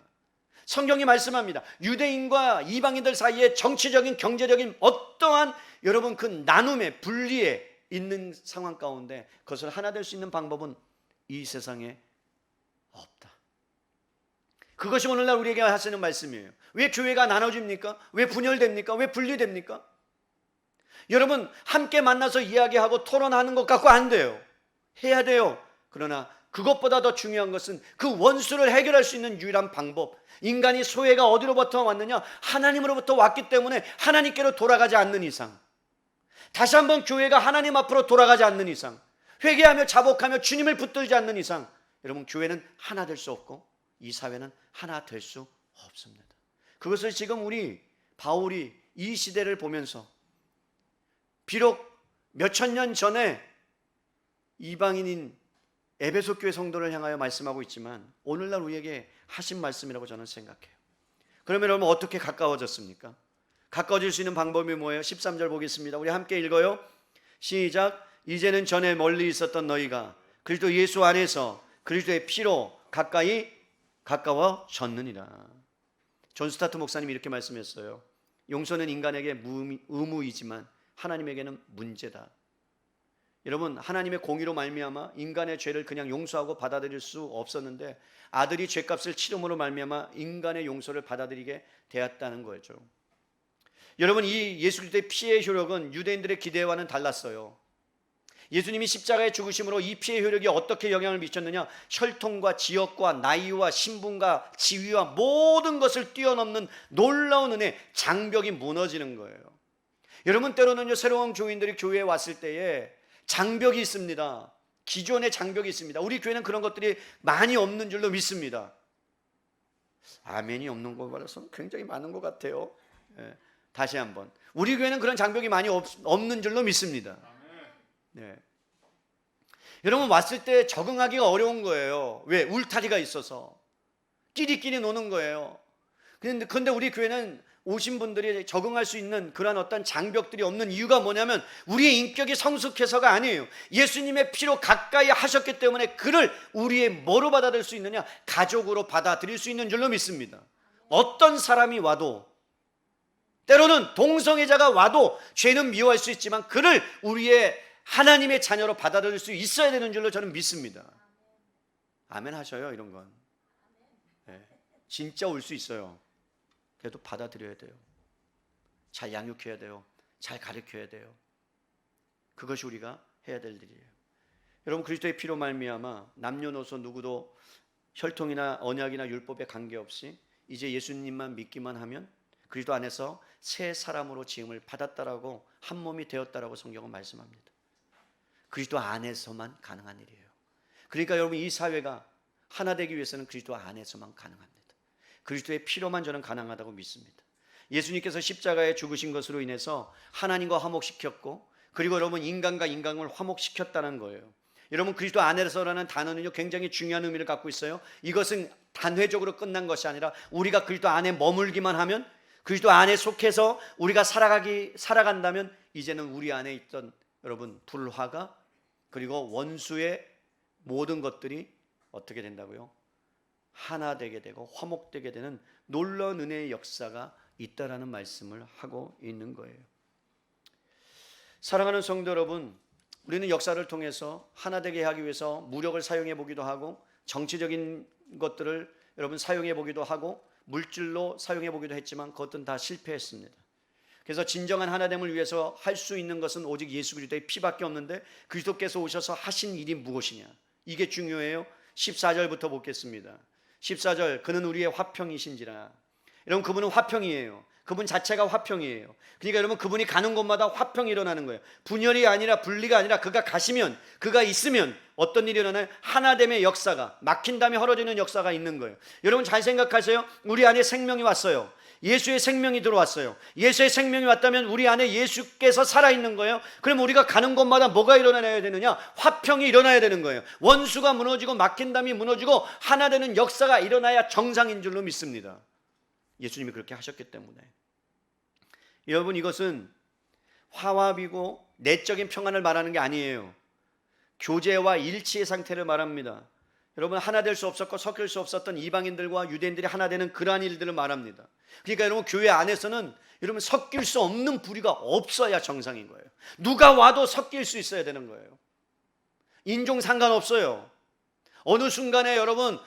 성경이 말씀합니다. 유대인과 이방인들 사이에 정치적인 경제적인 어떤 어떠한 여러분 그 나눔의 분리에 있는 상황 가운데 그것을 하나 될 수 있는 방법은 이 세상에 없다. 그것이 오늘날 우리에게 하시는 말씀이에요. 왜 교회가 나눠집니까? 왜 분열됩니까? 왜 분리됩니까? 여러분 함께 만나서 이야기하고 토론하는 것 갖고 안 돼요. 해야 돼요. 그러나 그것보다 더 중요한 것은 그 원수를 해결할 수 있는 유일한 방법, 인간이 소외가 어디로부터 왔느냐? 하나님으로부터 왔기 때문에 하나님께로 돌아가지 않는 이상, 다시 한번 교회가 하나님 앞으로 돌아가지 않는 이상, 회개하며 자복하며 주님을 붙들지 않는 이상, 여러분 교회는 하나 될 수 없고 이 사회는 하나 될 수 없습니다. 그것을 지금 우리 바울이 이 시대를 보면서 비록 몇천 년 전에 이방인인 에베소 교회 성도를 향하여 말씀하고 있지만 오늘날 우리에게 하신 말씀이라고 저는 생각해요. 그러면 여러분 어떻게 가까워졌습니까? 가까워질 수 있는 방법이 뭐예요? 13절 보겠습니다. 우리 함께 읽어요. 시작. 이제는 전에 멀리 있었던 너희가 그리스도 예수 안에서 그리스도의 피로 가까이 가까워졌느니라. 존 스타트 목사님이 이렇게 말씀했어요. 용서는 인간에게 의무이지만 하나님에게는 문제다. 여러분 하나님의 공의로 말미암아 인간의 죄를 그냥 용서하고 받아들일 수 없었는데 아들이 죄값을 치름으로 말미암아 인간의 용서를 받아들이게 되었다는 거죠. 여러분 이 예수 그리스도의 피의 효력은 유대인들의 기대와는 달랐어요. 예수님이 십자가에 죽으심으로 이 피의 효력이 어떻게 영향을 미쳤느냐? 혈통과 지역과 나이와 신분과 지위와 모든 것을 뛰어넘는 놀라운 은혜, 장벽이 무너지는 거예요. 여러분 때로는요 새로운 교인들이 교회에 왔을 때에 장벽이 있습니다. 기존의 장벽이 있습니다. 우리 교회는 그런 것들이 많이 없는 줄로 믿습니다. 아멘이 없는 거 말해서는 굉장히 많은 것 같아요. 다시 한번 우리 교회는 그런 장벽이 많이 없는 줄로 믿습니다. 네. 여러분 왔을 때 적응하기가 어려운 거예요. 왜? 울타리가 있어서 끼리끼리 노는 거예요. 그런데 우리 교회는 오신 분들이 적응할 수 있는 그런 어떤 장벽들이 없는 이유가 뭐냐면 우리의 인격이 성숙해서가 아니에요. 예수님의 피로 가까이 하셨기 때문에 그를 우리의 뭐로 받아들일 수 있느냐? 가족으로 받아들일 수 있는 줄로 믿습니다. 어떤 사람이 와도 때로는 동성애자가 와도 죄는 미워할 수 있지만 그를 우리의 하나님의 자녀로 받아들일 수 있어야 되는 줄로 저는 믿습니다. 아멘 하셔요. 이런 건 진짜 올 수 있어요. 그래도 받아들여야 돼요. 잘 양육해야 돼요. 잘 가르쳐야 돼요. 그것이 우리가 해야 될 일이에요. 여러분 그리스도의 피로 말미암아 남녀노소 누구도 혈통이나 언약이나 율법에 관계없이 이제 예수님만 믿기만 하면 그리스도 안에서 새 사람으로 지음을 받았다라고 한 몸이 되었다라고 성경은 말씀합니다. 그리스도 안에서만 가능한 일이에요. 그러니까 여러분 이 사회가 하나 되기 위해서는 그리스도 안에서만 가능합니다. 그리스도의 피로만 저는 가능하다고 믿습니다. 예수님께서 십자가에 죽으신 것으로 인해서 하나님과 화목시켰고 그리고 여러분 인간과 인간을 화목시켰다는 거예요. 여러분 그리스도 안에서라는 단어는요 굉장히 중요한 의미를 갖고 있어요. 이것은 단회적으로 끝난 것이 아니라 우리가 그리스도 안에 머물기만 하면 그리스도 안에 속해서 우리가 살아간다면 이제는 우리 안에 있던 여러분 불화가 그리고 원수의 모든 것들이 어떻게 된다고요? 하나 되게 되고 화목되게 되는 놀라운 은혜의 역사가 있다라는 말씀을 하고 있는 거예요. 사랑하는 성도 여러분, 우리는 역사를 통해서 하나 되게 하기 위해서 무력을 사용해 보기도 하고 정치적인 것들을 여러분 사용해 보기도 하고 물질로 사용해 보기도 했지만 그것은 다 실패했습니다. 그래서 진정한 하나됨을 위해서 할 수 있는 것은 오직 예수 그리스도의 피밖에 없는데 그리스도께서 오셔서 하신 일이 무엇이냐? 이게 중요해요. 14절부터 보겠습니다. 14절 그는 우리의 화평이신지라. 여러분 그분은 화평이에요. 그분 자체가 화평이에요. 그러니까 여러분 그분이 가는 곳마다 화평이 일어나는 거예요. 분열이 아니라 분리가 아니라 그가 가시면 그가 있으면 어떤 일이 일어나요? 하나됨의 역사가 막힌 다음에 헐어지는 역사가 있는 거예요. 여러분 잘 생각하세요. 우리 안에 생명이 왔어요. 예수의 생명이 들어왔어요. 예수의 생명이 왔다면 우리 안에 예수께서 살아있는 거예요. 그럼 우리가 가는 곳마다 뭐가 일어나야 되느냐? 화평이 일어나야 되는 거예요. 원수가 무너지고 막힌 담이 무너지고 하나 되는 역사가 일어나야 정상인 줄로 믿습니다. 예수님이 그렇게 하셨기 때문에. 여러분 이것은 화합이고 내적인 평안을 말하는 게 아니에요. 교제와 일치의 상태를 말합니다. 여러분, 하나 될 수 없었고 섞일 수 없었던 이방인들과 유대인들이 하나 되는 그러한 일들을 말합니다. 그러니까 여러분, 교회 안에서는 여러분 섞일 수 없는 부류가 없어야 정상인 거예요. 누가 와도 섞일 수 있어야 되는 거예요. 인종 상관없어요. 어느 순간에 여러분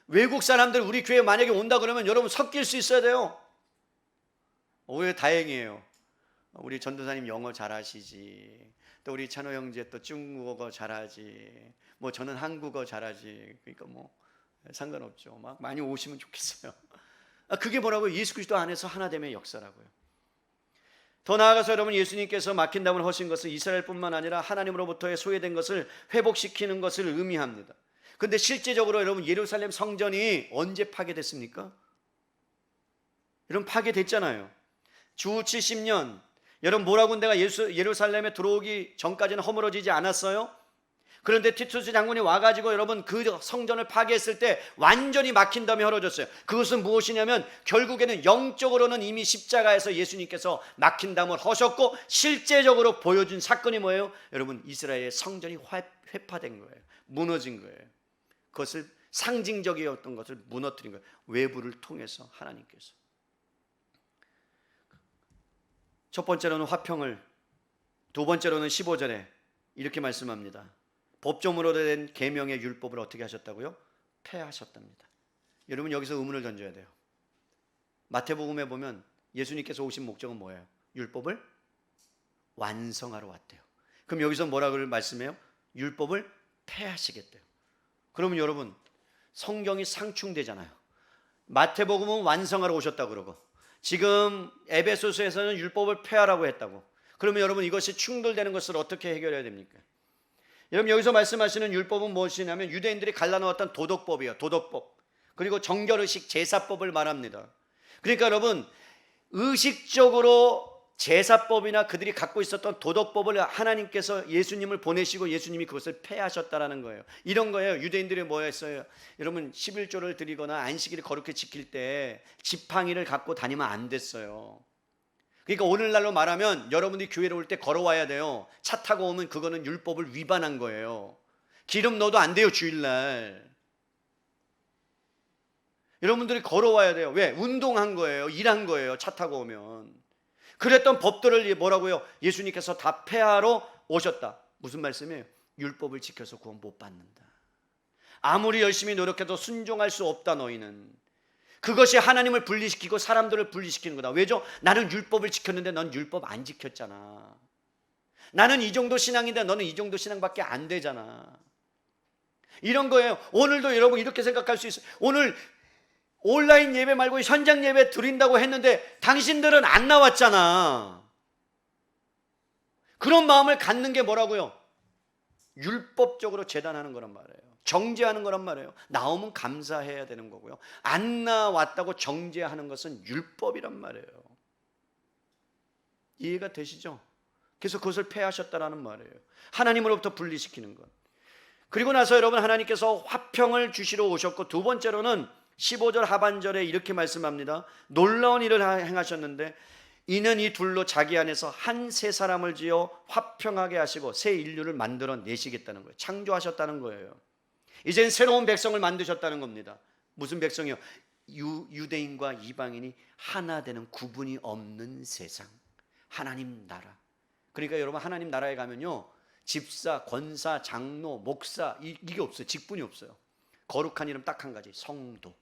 외국 사람들 우리 교회 만약에 온다 그러면 여러분 섞일 수 있어야 돼요. 왜 다행이에요. 우리 전도사님 영어 잘하시지, 또 우리 찬호 형제 또 중국어 잘하지, 뭐 저는 한국어 잘하지, 그러니까 뭐 상관없죠. 막 많이 오시면 좋겠어요. 그게 뭐라고요? 예수 그리스도 안에서 하나 됨의 역사라고요. 더 나아가서 여러분, 예수님께서 막힌 담을 허신 것은 이스라엘뿐만 아니라 하나님으로부터의 소외된 것을 회복시키는 것을 의미합니다. 그런데 실제적으로 여러분, 예루살렘 성전이 언제 파괴됐습니까? 여러분, 파괴됐잖아요. 주 70년, 여러분 모라 군대가 예루살렘에 들어오기 전까지는 허물어지지 않았어요. 그런데 티투스 장군이 와가지고 여러분 그 성전을 파괴했을 때 완전히 막힌 다음에 헐어졌어요. 그것은 무엇이냐면 결국에는 영적으로는 이미 십자가에서 예수님께서 막힌 담을 허셨고, 실제적으로 보여준 사건이 뭐예요? 여러분, 이스라엘의 성전이 회파된 거예요. 무너진 거예요. 그것을 상징적이었던 것을 무너뜨린 거예요. 외부를 통해서 하나님께서. 첫 번째로는 화평을, 두 번째로는 15절에 이렇게 말씀합니다. 법조문으로 된 계명의 율법을 어떻게 하셨다고요? 폐하셨답니다. 여러분, 여기서 의문을 던져야 돼요. 마태복음에 보면 예수님께서 오신 목적은 뭐예요? 율법을 완성하러 왔대요. 그럼 여기서 뭐라고 말씀해요? 율법을 폐하시겠대요. 그러면 여러분, 성경이 상충되잖아요. 마태복음은 완성하러 오셨다고 그러고, 지금 에베소서에서는 율법을 폐하라고 했다고. 그러면 여러분, 이것이 충돌되는 것을 어떻게 해결해야 됩니까? 여러분, 여기서 말씀하시는 율법은 무엇이냐면 유대인들이 갈라놓았던 도덕법이에요. 도덕법. 그리고 정결의식 제사법을 말합니다. 그러니까 여러분, 의식적으로 제사법이나 그들이 갖고 있었던 도덕법을 하나님께서 예수님을 보내시고 예수님이 그것을 폐하셨다라는 거예요. 이런 거예요. 유대인들이 뭐 했어요? 여러분, 11조를 드리거나 안식일을 거룩히 지킬 때 지팡이를 갖고 다니면 안 됐어요. 그러니까 오늘날로 말하면 여러분들이 교회로 올 때 걸어와야 돼요. 차 타고 오면 그거는 율법을 위반한 거예요. 기름 넣어도 안 돼요, 주일날. 여러분들이 걸어와야 돼요. 왜? 운동한 거예요. 일한 거예요, 차 타고 오면. 그랬던 법들을 뭐라고요? 예수님께서 다 폐하러 오셨다. 무슨 말씀이에요? 율법을 지켜서 구원 못 받는다. 아무리 열심히 노력해도 순종할 수 없다, 너희는. 그것이 하나님을 분리시키고 사람들을 분리시키는 거다. 왜죠? 나는 율법을 지켰는데 넌 율법 안 지켰잖아. 나는 이 정도 신앙인데 너는 이 정도 신앙밖에 안 되잖아. 이런 거예요. 오늘도 여러분 이렇게 생각할 수 있어요. 오늘 온라인 예배 말고 현장 예배 드린다고 했는데 당신들은 안 나왔잖아. 그런 마음을 갖는 게 뭐라고요? 율법적으로 재단하는 거란 말이에요. 정죄하는 거란 말이에요. 나오면 감사해야 되는 거고요. 안 나왔다고 정죄하는 것은 율법이란 말이에요. 이해가 되시죠? 그래서 그것을 폐하셨다라는 말이에요. 하나님으로부터 분리시키는 것. 그리고 나서 여러분, 하나님께서 화평을 주시러 오셨고, 두 번째로는 15절 하반절에 이렇게 말씀합니다. 놀라운 일을 행하셨는데 이는 이 둘로 자기 안에서 한 새 사람을 지어 화평하게 하시고 새 인류를 만들어 내시겠다는 거예요. 창조하셨다는 거예요. 이젠 새로운 백성을 만드셨다는 겁니다. 무슨 백성이요? 유대인과 이방인이 하나 되는 구분이 없는 세상, 하나님 나라. 그러니까 여러분, 하나님 나라에 가면요, 집사, 권사, 장로, 목사 이게 없어요. 직분이 없어요. 거룩한 이름 딱 한 가지, 성도.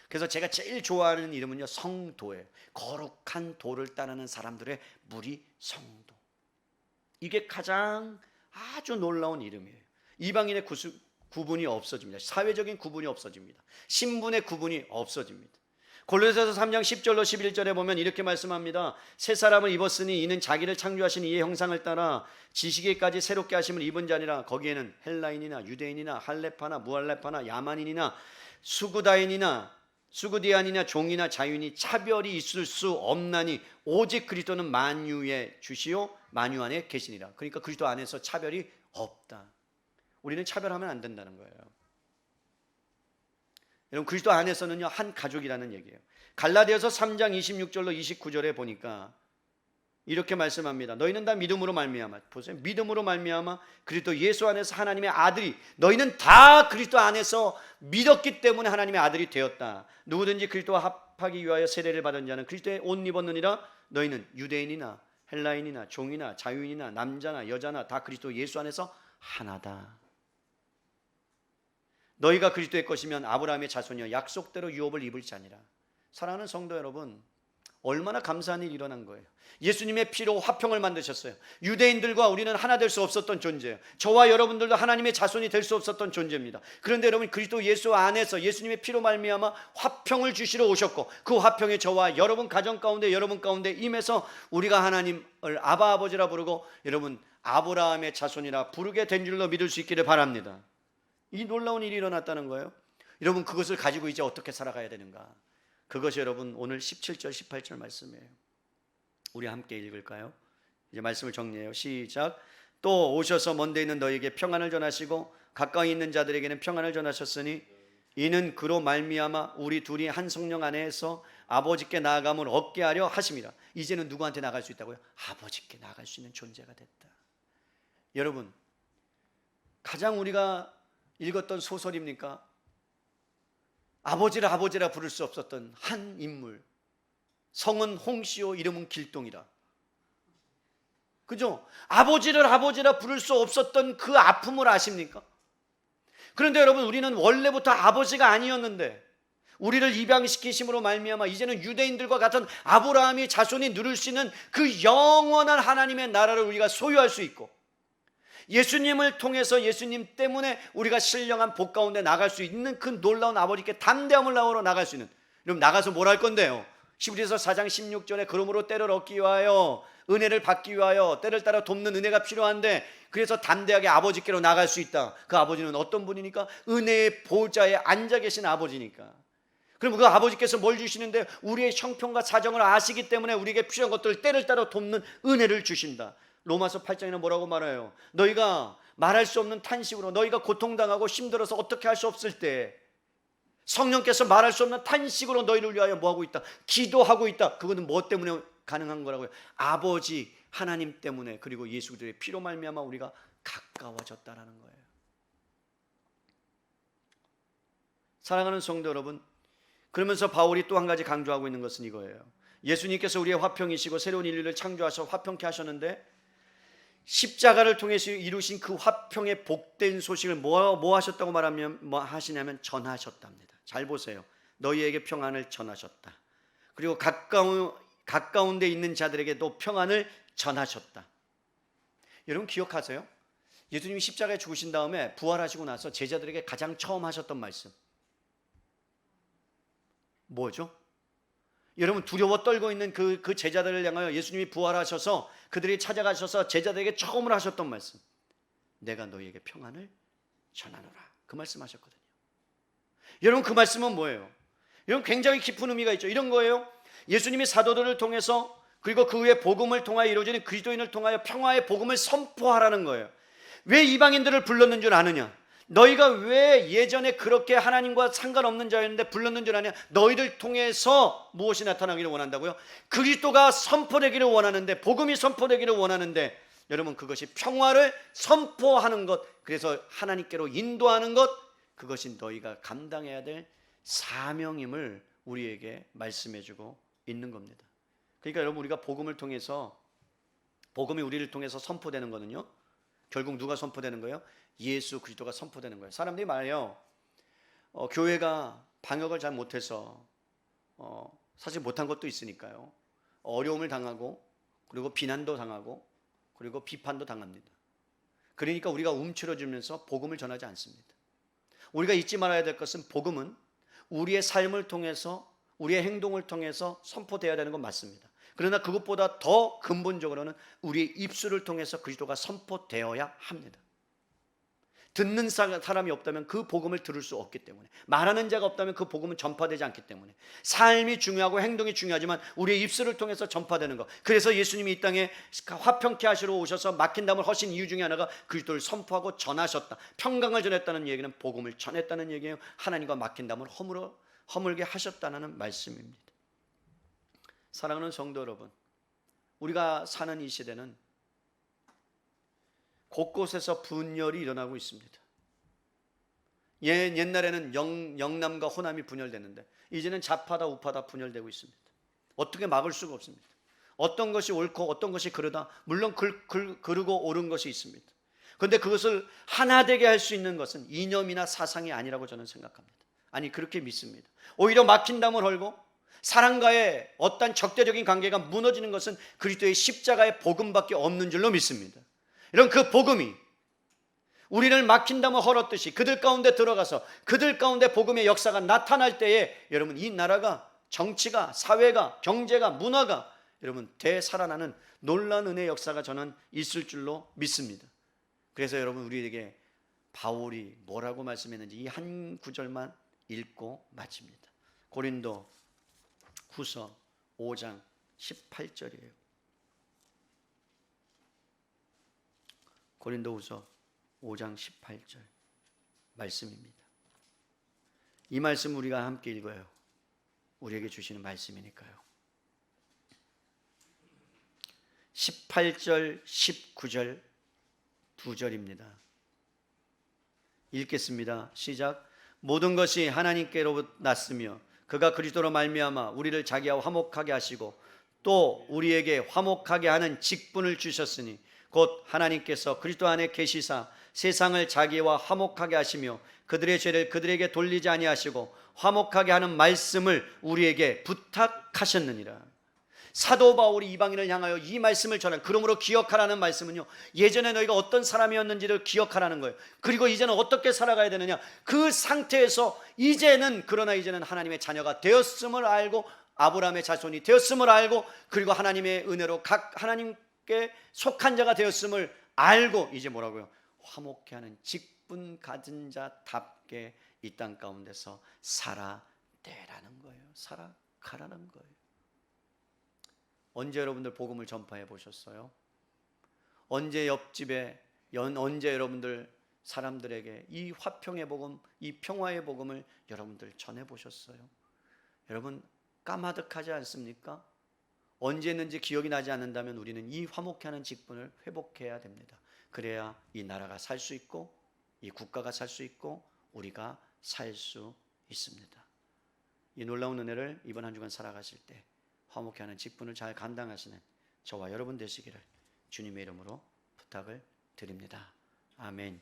그래서 제가 제일 좋아하는 이름은요, 성도예요. 거룩한 도를 따르는 사람들의 무리 성도. 이게 가장 아주 놀라운 이름이에요. 이방인의 구분이 없어집니다. 사회적인 구분이 없어집니다. 신분의 구분이 없어집니다. 골로새서 3장 10절로 11절에 보면 이렇게 말씀합니다. 새 사람을 입었으니 이는 자기를 창조하신 이의 형상을 따라 지식에까지 새롭게 하심을 입은 자니라. 거기에는 헬라인이나 유대인이나 할레파나 무할레파나 야만인이나 수구디안이나 종이나 자유인이 차별이 있을 수 없나니 오직 그리스도는 만유의 주시요 만유 안에 계시니라. 그러니까 그리스도 안에서 차별이 없다. 우리는 차별하면 안 된다는 거예요. 여러분, 그리스도 안에서는요, 한 가족이라는 얘기예요. 갈라디아서 3장 26절로 29절에 보니까 이렇게 말씀합니다. 너희는 다 믿음으로 말미암아, 보세요, 믿음으로 말미암아 그리스도 예수 안에서 하나님의 아들이, 너희는 다 그리스도 안에서 믿었기 때문에 하나님의 아들이 되었다. 누구든지 그리스도와 합하기 위하여 세례를 받은 자는 그리스도의 옷 입었느니라. 너희는 유대인이나 헬라인이나 종이나 자유인이나 남자나 여자나 다 그리스도 예수 안에서 하나다. 너희가 그리스도의 것이면 아브라함의 자손이여 약속대로 유업을 입을 자니라. 사랑하는 성도 여러분, 얼마나 감사한 일이 일어난 거예요. 예수님의 피로 화평을 만드셨어요. 유대인들과 우리는 하나 될 수 없었던 존재예요. 저와 여러분들도 하나님의 자손이 될 수 없었던 존재입니다. 그런데 여러분, 그리스도 예수 안에서 예수님의 피로 말미암아 화평을 주시러 오셨고, 그 화평이 저와 여러분 가정 가운데, 여러분 가운데 임해서 우리가 하나님을 아바 아버지라 부르고 여러분 아브라함의 자손이라 부르게 된 줄로 믿을 수 있기를 바랍니다. 이 놀라운 일이 일어났다는 거예요. 여러분, 그것을 가지고 이제 어떻게 살아가야 되는가? 그것이 여러분 오늘 17절 18절 말씀이에요. 우리 함께 읽을까요? 이제 말씀을 정리해요. 시작. 또 오셔서 먼데 있는 너희에게 평안을 전하시고 가까이 있는 자들에게는 평안을 전하셨으니 이는 그로 말미암아 우리 둘이 한 성령 안에서 아버지께 나아감을 얻게 하려 하심이라. 이제는 누구한테 나갈 수 있다고요? 아버지께 나갈 수 있는 존재가 됐다. 여러분, 가장 우리가 읽었던 소설입니까? 아버지라 아버지라 부를 수 없었던 한 인물, 성은 홍시오 이름은 길동이라. 그죠? 아버지를 아버지라 부를 수 없었던 그 아픔을 아십니까? 그런데 여러분, 우리는 원래부터 아버지가 아니었는데 우리를 입양시키심으로 말미암아 이제는 유대인들과 같은 아브라함의 자손이 누릴 수 있는 그 영원한 하나님의 나라를 우리가 소유할 수 있고, 예수님을 통해서 예수님 때문에 우리가 신령한 복 가운데 나갈 수 있는 그 놀라운 아버지께 담대함을 나오러 나갈 수 있는. 그럼 나가서 뭘 할 건데요? 히브리서 4장 16절에 그러므로 때를 얻기 위하여, 은혜를 받기 위하여 때를 따라 돕는 은혜가 필요한데, 그래서 담대하게 아버지께로 나갈 수 있다. 그 아버지는 어떤 분이니까? 은혜의 보좌에 앉아 계신 아버지니까. 그럼 그 아버지께서 뭘 주시는데? 우리의 형편과 사정을 아시기 때문에 우리에게 필요한 것들을 때를 따라 돕는 은혜를 주신다. 로마서 8장에는 뭐라고 말해요? 너희가 말할 수 없는 탄식으로, 너희가 고통당하고 힘들어서 어떻게 할 수 없을 때 성령께서 말할 수 없는 탄식으로 너희를 위하여 뭐하고 있다? 기도하고 있다. 그거는 뭐 때문에 가능한 거라고요? 아버지 하나님 때문에, 그리고 예수 그리스도의 피로 말미암아 우리가 가까워졌다라는 거예요. 사랑하는 성도 여러분, 그러면서 바울이 또 한 가지 강조하고 있는 것은 이거예요. 예수님께서 우리의 화평이시고 새로운 인류를 창조하셔 화평케 하셨는데, 십자가를 통해서 이루신 그 화평의 복된 소식을 뭐 하셨다고 말하면 뭐 하시냐면 전하셨답니다. 잘 보세요. 너희에게 평안을 전하셨다. 그리고 가까운 데 있는 자들에게도 평안을 전하셨다. 여러분 기억하세요? 예수님이 십자가에 죽으신 다음에 부활하시고 나서 제자들에게 가장 처음 하셨던 말씀 뭐죠? 여러분, 두려워 떨고 있는 그 제자들을 향하여 예수님이 부활하셔서 그들이 찾아가셔서 제자들에게 처음으로 하셨던 말씀, 내가 너희에게 평안을 전하노라. 그 말씀 하셨거든요. 여러분, 그 말씀은 뭐예요? 여러분, 굉장히 깊은 의미가 있죠. 이런 거예요. 예수님이 사도들을 통해서, 그리고 그 후에 복음을 통하여 이루어지는 그리스도인을 통하여 평화의 복음을 선포하라는 거예요. 왜 이방인들을 불렀는 줄 아느냐? 너희가 왜 예전에 그렇게 하나님과 상관없는 자였는데 불렀는 줄 아냐? 너희를 통해서 무엇이 나타나기를 원한다고요? 그리스도가 선포되기를 원하는데, 복음이 선포되기를 원하는데, 여러분 그것이 평화를 선포하는 것, 그래서 하나님께로 인도하는 것, 그것이 너희가 감당해야 될 사명임을 우리에게 말씀해주고 있는 겁니다. 그러니까 여러분, 우리가 복음을 통해서, 복음이 우리를 통해서 선포되는 거는요, 결국 누가 선포되는 거예요? 예수 그리스도가 선포되는 거예요. 사람들이 말해요, 교회가 방역을 잘 못해서 사실 못한 것도 있으니까요, 어려움을 당하고, 그리고 비난도 당하고, 그리고 비판도 당합니다. 그러니까 우리가 움츠러들면서 복음을 전하지 않습니다. 우리가 잊지 말아야 될 것은, 복음은 우리의 삶을 통해서, 우리의 행동을 통해서 선포되어야 되는 건 맞습니다. 그러나 그것보다 더 근본적으로는 우리의 입술을 통해서 그리스도가 선포되어야 합니다. 듣는 사람이 없다면 그 복음을 들을 수 없기 때문에, 말하는 자가 없다면 그 복음은 전파되지 않기 때문에, 삶이 중요하고 행동이 중요하지만 우리의 입술을 통해서 전파되는 것. 그래서 예수님이 이 땅에 화평케 하시러 오셔서 막힌 담을 허신 이유 중에 하나가 그리스도를 선포하고 전하셨다. 평강을 전했다는 얘기는 복음을 전했다는 얘기예요. 하나님과 막힌 담을 허물게 하셨다는 말씀입니다. 사랑하는 성도 여러분, 우리가 사는 이 시대는 곳곳에서 분열이 일어나고 있습니다. 옛날에는 영남과 호남이 분열됐는데 이제는 좌파다 우파다 분열되고 있습니다. 어떻게 막을 수가 없습니다. 어떤 것이 옳고 어떤 것이 그르다, 물론 그르고 옳은 것이 있습니다. 그런데 그것을 하나 되게 할 수 있는 것은 이념이나 사상이 아니라고 저는 생각합니다. 아니, 그렇게 믿습니다. 오히려 막힌 담을 헐고 사람과의 어떤 적대적인 관계가 무너지는 것은 그리스도의 십자가의 복음밖에 없는 줄로 믿습니다. 이런 그 복음이 우리를 막힌 담을 헐었듯이 그들 가운데 들어가서 그들 가운데 복음의 역사가 나타날 때에 여러분, 이 나라가, 정치가, 사회가, 경제가, 문화가 여러분 되살아나는 놀라운 은혜의 역사가 저는 있을 줄로 믿습니다. 그래서 여러분, 우리에게 바울이 뭐라고 말씀했는지 이 한 구절만 읽고 마칩니다. 고린도 후서 5장 18절이에요. 고린도 후서 5장 18절 말씀입니다. 이 말씀 우리가 함께 읽어요. 우리에게 주시는 말씀이니까요. 18절, 19절 두 절입니다. 읽겠습니다. 시작. 모든 것이 하나님께로부터 났으며 그가 그리스도로 말미암아 우리를 자기와 화목하게 하시고 또 우리에게 화목하게 하는 직분을 주셨으니 곧 하나님께서 그리스도 안에 계시사 세상을 자기와 화목하게 하시며 그들의 죄를 그들에게 돌리지 아니하시고 화목하게 하는 말씀을 우리에게 부탁하셨느니라. 사도 바울이 이방인을 향하여 이 말씀을 전한, 그러므로 기억하라는 말씀은요, 예전에 너희가 어떤 사람이었는지를 기억하라는 거예요. 그리고 이제는 어떻게 살아가야 되느냐, 그 상태에서 그러나 이제는 하나님의 자녀가 되었음을 알고 아브라함의 자손이 되었음을 알고 그리고 하나님의 은혜로 각 하나님께 속한 자가 되었음을 알고 이제 뭐라고요? 화목케 하는 직분 가진 자답게 이 땅 가운데서 살아내라는 거예요. 살아가라는 거예요. 언제 여러분들 복음을 전파해 보셨어요? 언제 옆집에 언제 여러분들 사람들에게 이 화평의 복음, 이 평화의 복음을 여러분들 전해 보셨어요? 여러분 까마득하지 않습니까? 언제 했는지 기억이 나지 않는다면 우리는 이 화목케 하는 직분을 회복해야 됩니다. 그래야 이 나라가 살 수 있고 이 국가가 살 수 있고 우리가 살 수 있습니다. 이 놀라운 은혜를 이번 한 주간 살아가실 때 화목케 하는 직분을 잘 감당하시는 저와 여러분 되시기를 주님의 이름으로 부탁을 드립니다. 아멘.